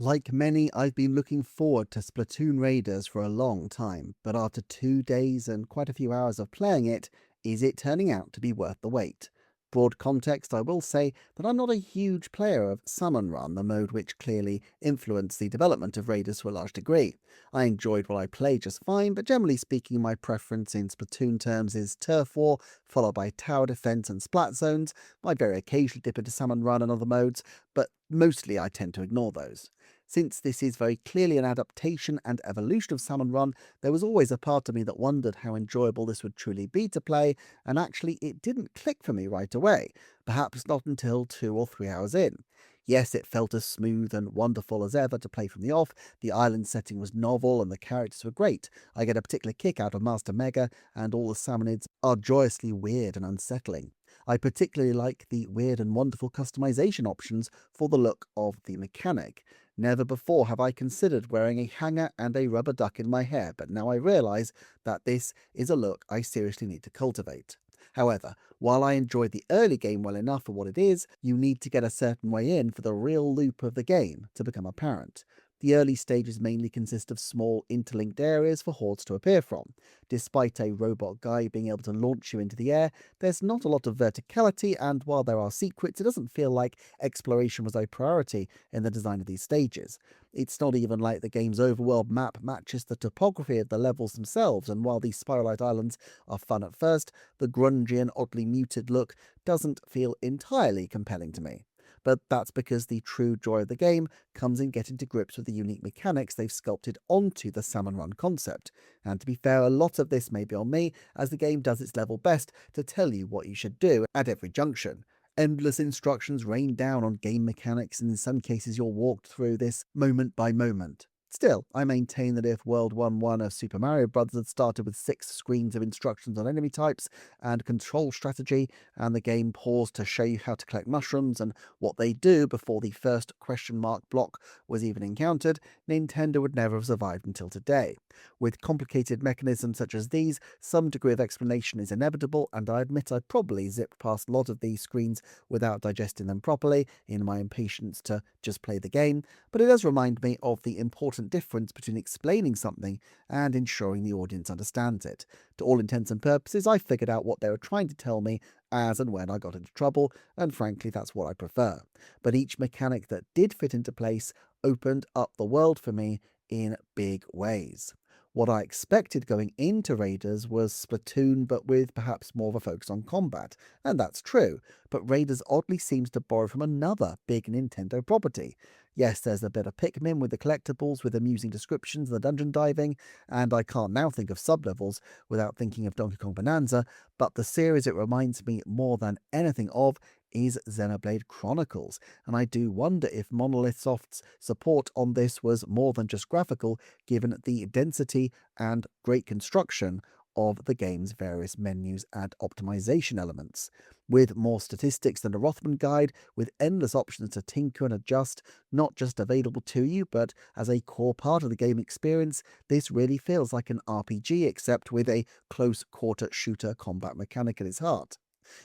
Like many, I've been looking forward to Splatoon Raiders for a long time, but after 2 days and quite a few hours of playing it, is it turning out to be worth the wait? Broad context, I will say that I'm not a huge player of Summon Run, the mode which clearly influenced the development of Raiders to a large degree. I enjoyed what I played just fine, but generally speaking, my preference in Splatoon terms is Turf War, followed by Tower Defense and Splat Zones. I very occasionally dip into Summon Run and other modes, but mostly I tend to ignore those. Since this is very clearly an adaptation and evolution of Salmon Run, there was always a part of me that wondered how enjoyable this would truly be to play, and actually it didn't click for me right away, perhaps not until 2 or 3 hours in. Yes, it felt as smooth and wonderful as ever to play from the off, the island setting was novel and the characters were great. I get a particular kick out of Master Mega, and all the Salmonids are joyously weird and unsettling. I particularly like the weird and wonderful customization options for the look of the mechanic. Never before have I considered wearing a hanger and a rubber duck in my hair, but now I realise that this is a look I seriously need to cultivate. However, while I enjoyed the early game well enough for what it is, you need to get a certain way in for the real loop of the game to become apparent. The early stages mainly consist of small interlinked areas for hordes to appear from. Despite a robot guy being able to launch you into the air, there's not a lot of verticality, and while there are secrets, it doesn't feel like exploration was a priority in the design of these stages. It's not even like the game's overworld map matches the topography of the levels themselves, and while these spiralite islands are fun at first, the grungy and oddly muted look doesn't feel entirely compelling to me. But that's because the true joy of the game comes in getting to grips with the unique mechanics they've sculpted onto the Salmon Run concept. And to be fair, a lot of this may be on me, as the game does its level best to tell you what you should do at every junction. Endless instructions rain down on game mechanics, and in some cases you're walked through this moment by moment. Still, I maintain that if World 1-1 of Super Mario Bros. Had started with 6 screens of instructions on enemy types and control strategy, and the game paused to show you how to collect mushrooms and what they do before the first question mark block was even encountered, Nintendo would never have survived until today. With complicated mechanisms such as these, some degree of explanation is inevitable, and I admit I probably zipped past a lot of these screens without digesting them properly in my impatience to just play the game, but it does remind me of the important difference between explaining something and ensuring the audience understands it. To all intents and purposes, I figured out what they were trying to tell me as and when I got into trouble, and frankly that's what I prefer. But each mechanic that did fit into place opened up the world for me in big ways. What I expected going into Raiders was Splatoon, but with perhaps more of a focus on combat, and that's true, but Raiders oddly seems to borrow from another big Nintendo property. Yes, there's a bit of Pikmin with the collectibles with amusing descriptions and the dungeon diving, and I can't now think of sub-levels without thinking of Donkey Kong Bonanza, but the series it reminds me more than anything of is Xenoblade Chronicles, and I do wonder if Monolith Soft's support on this was more than just graphical, given the density and great construction of the game's various menus and optimization elements. With more statistics than a Rothman guide, with endless options to tinker and adjust, not just available to you, but as a core part of the game experience, this really feels like an RPG, except with a close quarter shooter combat mechanic at its heart.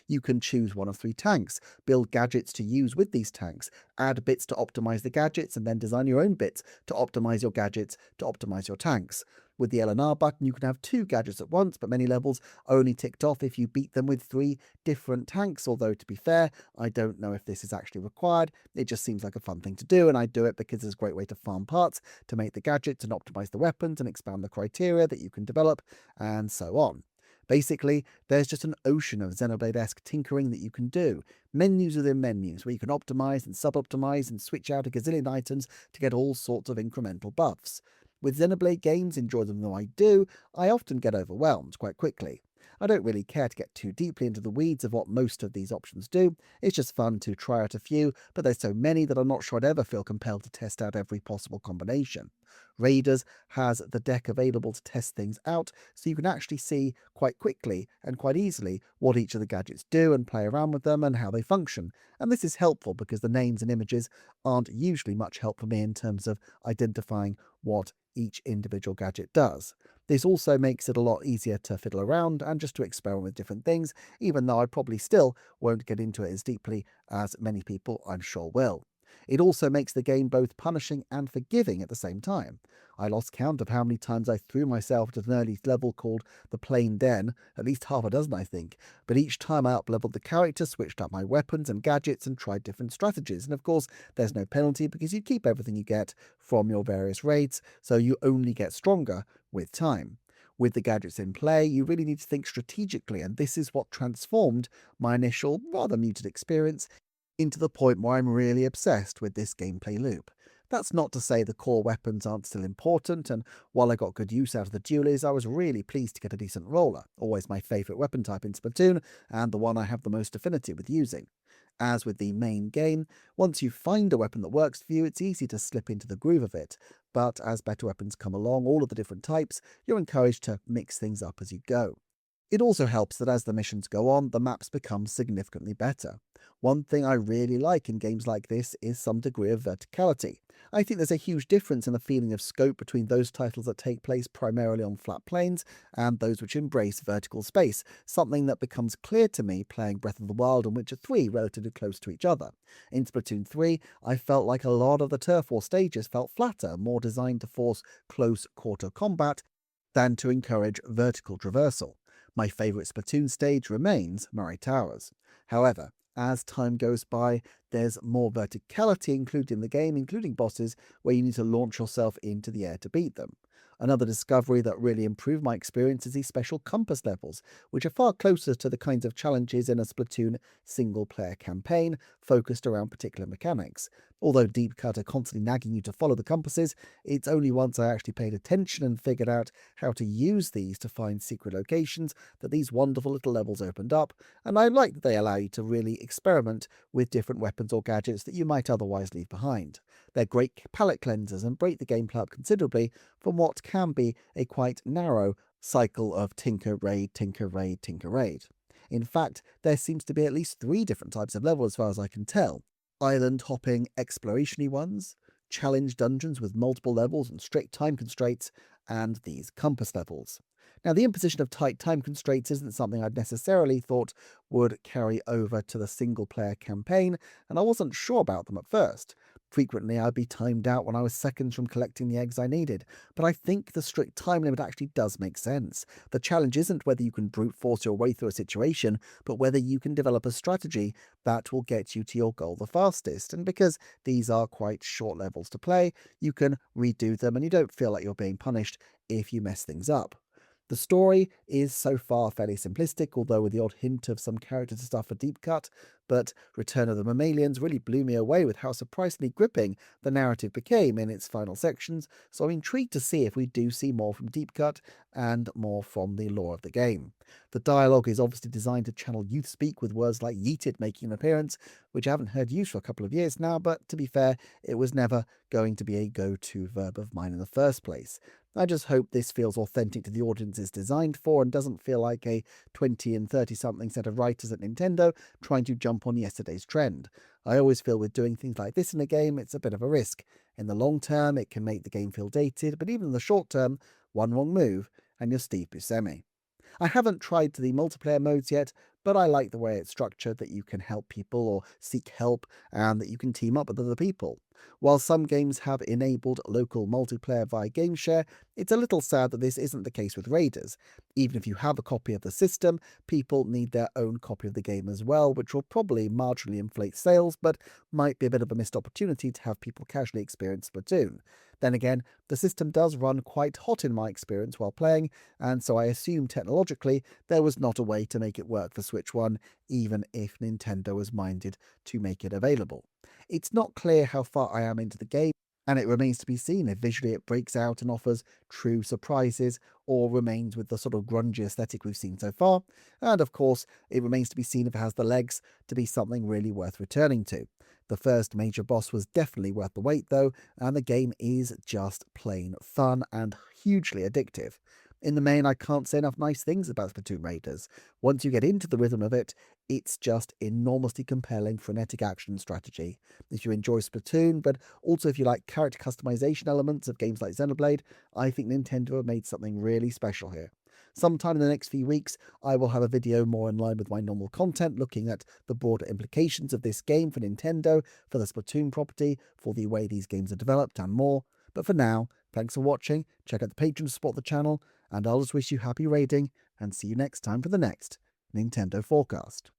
You can choose one of 3 tanks, build gadgets to use with these tanks, add bits to optimize the gadgets, and then design your own bits to optimize your gadgets to optimize your tanks. With the LNR button, you can have 2 gadgets at once, but many levels are only ticked off if you beat them with 3 different tanks, although to be fair, I don't know if this is actually required. It just seems like a fun thing to do, and I do it because it's a great way to farm parts, to make the gadgets and optimize the weapons and expand the criteria that you can develop, and so on. Basically, there's just an ocean of Xenoblade-esque tinkering that you can do. Menus within menus, where you can optimize and sub-optimize and switch out a gazillion items to get all sorts of incremental buffs. With Xenoblade games, enjoy them though I do, I often get overwhelmed quite quickly. I don't really care to get too deeply into the weeds of what most of these options do. It's just fun to try out a few, but there's so many that I'm not sure I'd ever feel compelled to test out every possible combination. Raiders has the deck available to test things out, so you can actually see quite quickly and quite easily what each of the gadgets do and play around with them and how they function. And this is helpful because the names and images aren't usually much help for me in terms of identifying what each individual gadget does. This also makes it a lot easier to fiddle around and just to experiment with different things, even though I probably still won't get into it as deeply as many people I'm sure will. It also makes the game both punishing and forgiving at the same time. I lost count of how many times I threw myself to an early level called the Plain Den, at least half a dozen I think, but each time I up-leveled the character, switched up my weapons and gadgets and tried different strategies, and of course there's no penalty because you keep everything you get from your various raids, so you only get stronger with time. With the gadgets in play, you really need to think strategically, and this is what transformed my initial, rather muted experience into the point where I'm really obsessed with this gameplay loop. That's not to say the core weapons aren't still important, and while I got good use out of the dualies, I was really pleased to get a decent roller, always my favourite weapon type in Splatoon, and the one I have the most affinity with using. As with the main game, once you find a weapon that works for you, it's easy to slip into the groove of it, but as better weapons come along, all of the different types, you're encouraged to mix things up as you go. It also helps that as the missions go on, the maps become significantly better. One thing I really like in games like this is some degree of verticality. I think there's a huge difference in the feeling of scope between those titles that take place primarily on flat plains and those which embrace vertical space, something that becomes clear to me playing Breath of the Wild and Witcher 3 relatively close to each other. In Splatoon 3, I felt like a lot of the turf war stages felt flatter, more designed to force close quarter combat than to encourage vertical traversal. My favourite Splatoon stage remains Murray Towers. However, as time goes by, there's more verticality included in the game, including bosses where you need to launch yourself into the air to beat them. Another discovery that really improved my experience is these special compass levels, which are far closer to the kinds of challenges in a Splatoon single-player campaign focused around particular mechanics. Although Deep Cut are constantly nagging you to follow the compasses, it's only once I actually paid attention and figured out how to use these to find secret locations that these wonderful little levels opened up, and I like that they allow you to really experiment with different weapons or gadgets that you might otherwise leave behind. They're great palette cleansers and break the gameplay up considerably from what can be a quite narrow cycle of tinker raid, tinker raid, tinker raid. In fact, there seems to be at least 3 different types of level as far as I can tell. Island hopping exploration-y ones, challenge dungeons with multiple levels and strict time constraints, and these compass levels. Now, the imposition of tight time constraints isn't something I'd necessarily thought would carry over to the single-player campaign, and I wasn't sure about them at first. Frequently, I'd be timed out when I was seconds from collecting the eggs I needed, but I think the strict time limit actually does make sense. The challenge isn't whether you can brute force your way through a situation, but whether you can develop a strategy that will get you to your goal the fastest. And because these are quite short levels to play, you can redo them and you don't feel like you're being punished if you mess things up. The story is so far fairly simplistic, although with the odd hint of some character stuff for Deep Cut, but Return of the Mammalians really blew me away with how surprisingly gripping the narrative became in its final sections, so I'm intrigued to see if we do see more from Deep Cut and more from the lore of the game. The dialogue is obviously designed to channel youth speak, with words like yeeted making an appearance, which I haven't heard used for a couple of years now, but to be fair, it was never going to be a go-to verb of mine in the first place. I just hope this feels authentic to the audience it's designed for and doesn't feel like a 20 and 30-something set of writers at Nintendo trying to jump on yesterday's trend. I always feel with doing things like this in a game, it's a bit of a risk. In the long term, it can make the game feel dated, but even in the short term, one wrong move and you're Steve Buscemi. I haven't tried the multiplayer modes yet, but I like the way it's structured, that you can help people or seek help and that you can team up with other people. While some games have enabled local multiplayer via GameShare, it's a little sad that this isn't the case with Raiders. Even if you have a copy of the system, people need their own copy of the game as well, which will probably marginally inflate sales, but might be a bit of a missed opportunity to have people casually experience Splatoon. Then again, the system does run quite hot in my experience while playing, and so I assume technologically there was not a way to make it work for Switch 1, even if Nintendo was minded to make it available. It's not clear how far I am into the game, and it remains to be seen if visually it breaks out and offers true surprises, or remains with the sort of grungy aesthetic we've seen so far. And of course, it remains to be seen if it has the legs to be something really worth returning to. The first major boss was definitely worth the wait though, and the game is just plain fun and hugely addictive. In the main, I can't say enough nice things about Splatoon Raiders. Once you get into the rhythm of it, it's just enormously compelling frenetic action strategy. If you enjoy Splatoon, but also if you like character customization elements of games like Xenoblade, I think Nintendo have made something really special here. Sometime in the next few weeks, I will have a video more in line with my normal content, looking at the broader implications of this game for Nintendo, for the Splatoon property, for the way these games are developed, and more. But for now, thanks for watching, check out the Patreon to support the channel, and I'll just wish you happy raiding, and see you next time for the next Nintendo Forecast.